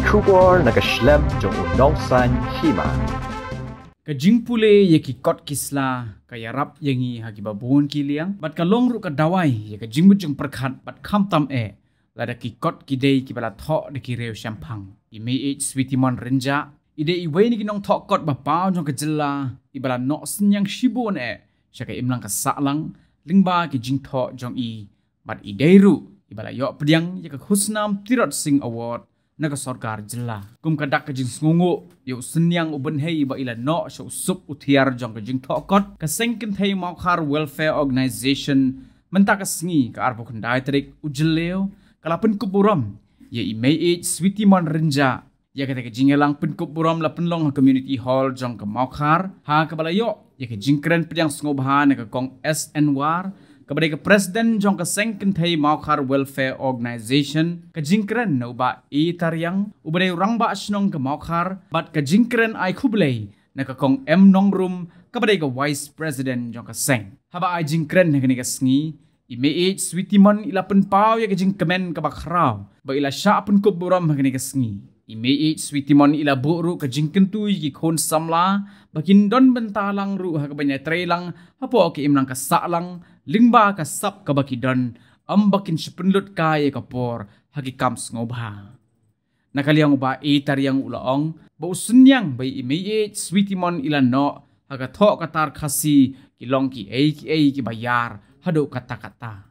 Kubor nakaslab jong unongsan hima. Kajing pule ye ki kot kisla kaya rap yangi hagi babun kiliang bat kalong ru ka dawai ye kajing bujung perkhat bat kham tam lada ki kot ki dei ki bala thok de ki reu champang I me sweetimon renja ide I we ni ki nong thok kot ba pau jong ka jela I bala no senyang shibon shaka imlang ka saklang lingba ki jing thok jong I bat ide ru I bala yo pediang ye ka khusnam tirot sing award naga sarkar jela kum kadak ka jing sngungu yo senyang uben hei ba ila no so sup uthiar jong ka jing thokot ka sengkin thei Maukhar Welfare Organization menta ka sngi ka arbo khandai trik ujleo kala pen kuburam ye I mei sweetimon renja ya ka jing elang pen kuburam la penlong community hall jong ka Maukhar ha ka balayo ye ka jing kren pediang sngobaha na ka kong SN war kepada ke Presiden jong ke sengken thai Maukhar Welfare Organization ke jingkren no ba tariang ubade urang ba asnong ke Maukhar bat ke jingkren ai khublei na ka kong M Nongrum kepada ke Vice President jong ke seng haba ai jingkren ne ke sngi I me sweetimon ila pen pau ya ke jingkemen ke bakrau ba ila sha pun kuburam ke sngi I me sweetimon ila buru ke jingkentu ki khon samla bakin don bentalang ru ha ke banya trelang hapo ke imlang ka saklang lingba ka sap ka bakidon ambakin sepenlut kaya kapor hagi kams ngobha nakaliang uba tariang ulaong ba usunyang bai imei sweetimon ila no haga thok katar khasi kilong ki ki bayar hado kata-kata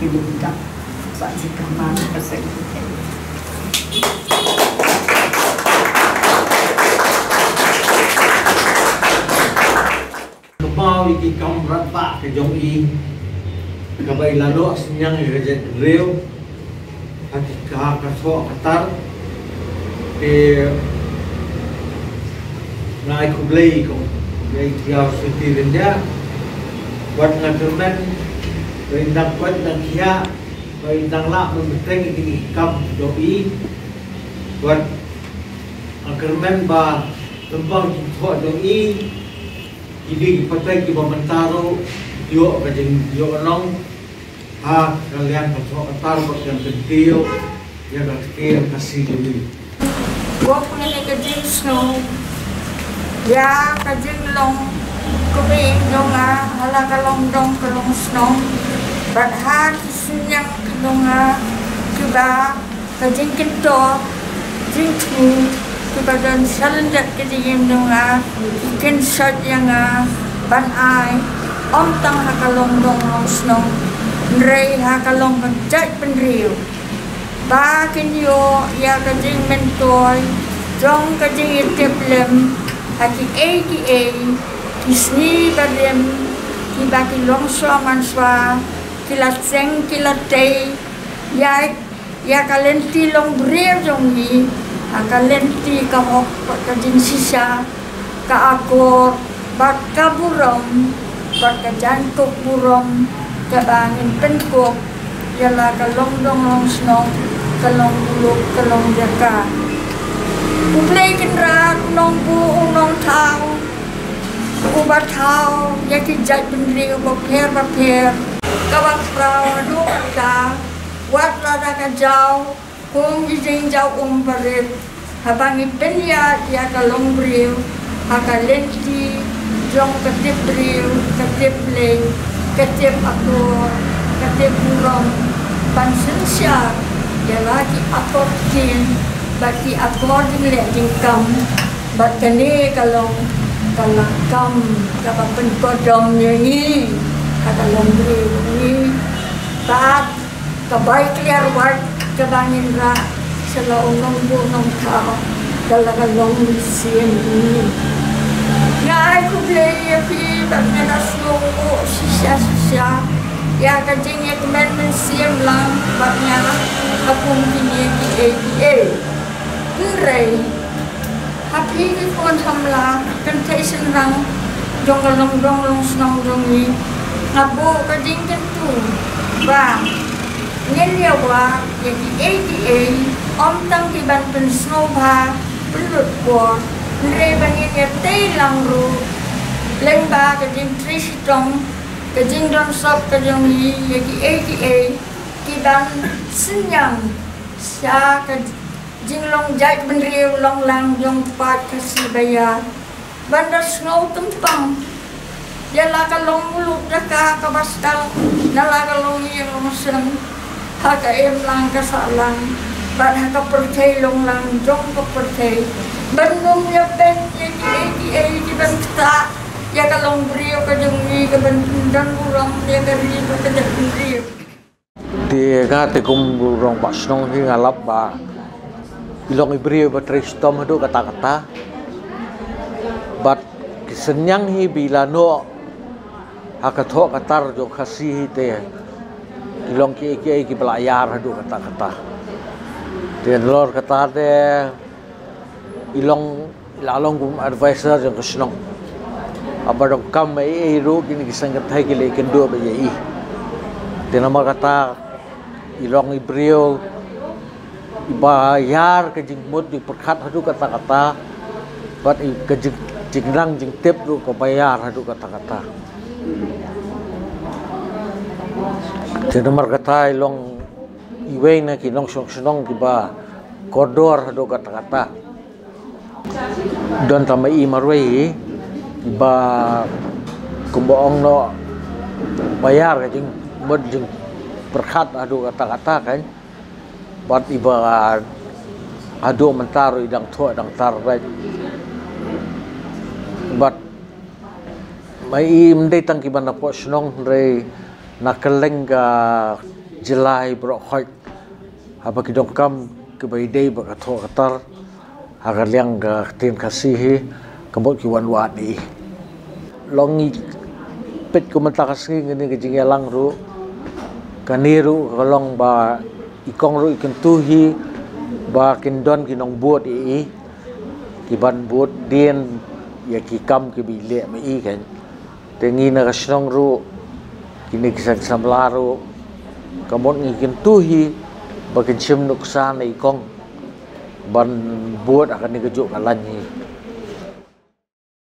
Kita saksi kamar kasih. Kepau iki kaum rata ke jong I kabai lalo senyang kerja real hati ka kaso katar naik kublai ko naik tiaw suti rendah buat ngaturman perintah kuat dan kia perintah lah membeteng ini kam doi buat akermen ba lembang kuat doi ini pakai kita mentaro yo kajeng yo nong ha kalian kuat katar bagian pentil ya kalian kasih doi Gua punya kajeng snow ya kajeng long kubi nyonga hala kalong dong kalong snow Badha kisnyang kalonga kuba kajing kento jingku kuba dan salendak kajing nonga ikan shot yang ban ai om tang hakalong dong long snow nrei hakalong kajat penriu ba kinyo ya kajing mentoy jong kajing iteplem haki kisni badem kibaki long swa manswa kilat seng kilat tei ya kalenti long brio jong ni kalenti ka hok ka jin sisa ka akor bak kaburom bak ka jangkok burom ka bangin penkok yala ka long dong long snow ka long buluk ka long jaka uplay kenra nong bu nong tau ubat tau ya ki jat bendri ubak per kawak perahu duka wat lada ka jauh kung jing jauh parit habangi penya ya kalong brio hakalenti jong katip brio katip leng katip akor katip burong pansensya ya lagi akor kin baki akor ding le ding kam bat kani kalong kam kapapen kodom nyanyi kata lombri ini saat kebaik liar ward kebangin ra selalu nong tau dalam lombri sien ini ngai ku play fi bangin aslo sisa ya kajing kemen siem lang bangin akong kini rei happy ki kon thamla kan thaisin rang jong long snong jong ni ngabo ka ding kan tu ba nhân liệu wa ye ki ATA om tang ki ban pen snow ba lut bo re ban ye tei lang ru lên ba ka ding trish tong ka ding don sop ka jong ni ye ki ATA ki ban sin yang sa ka jing long jai ben riu long lang jong pat ka si baya banda snow tumpang ya la ka long mulut da ka bastal na la ka long ye rosen ha ka em lang ka sa lang ban ha ka perthei long lang jong ka perthei ban ngom ya ben ye ki ban ta ya ka long riu ka jong ni ka ban dan urang ya ka riu ka da riu thì ga thì cùng rong bát nong hi ngalap ba ilong ibrio ba tristom hadu kata-kata bat kisenyang hi bilano hakatho katar jo khasi hi te ilong ki belayar hadu kata-kata dan lor kata de ilong lalong gum advisor jo kusnong abadong kam ai ru kini kisangat hai ki le kendo ba ye dan nama kata ilong ibrio bayar ke jingmut di perkat hadu kata-kata bat ke jingrang jingtip tu ko bayar hadu kata-kata dan nomor kata ilong iwei na kilong sonong ki ba kodor hadu kata-kata don tamai marwei ba kumboong no bayar ke jingmut jing perkat hadu kata-kata kan bat iba ado mentaro idang tua dang tar baik bat mai mendai tang kiban na po snong re nakeleng ga jelai bro khoi apa kidong kam ke bai dei ba tho katar agar liang ga tin kasih kembot ki wan wa ni longi pet ko mentakasi ngene ke jingelang ru kaniru kolong ba ikong ru ikan tuhi ba kindon kinong buat kiban buat dien ya kikam ke bile mai kan tengi na kasnong ru kini kisang samlaru kamon ikan tuhi ba kinsim nuksan ikong ban buat akan digejuk kalanyi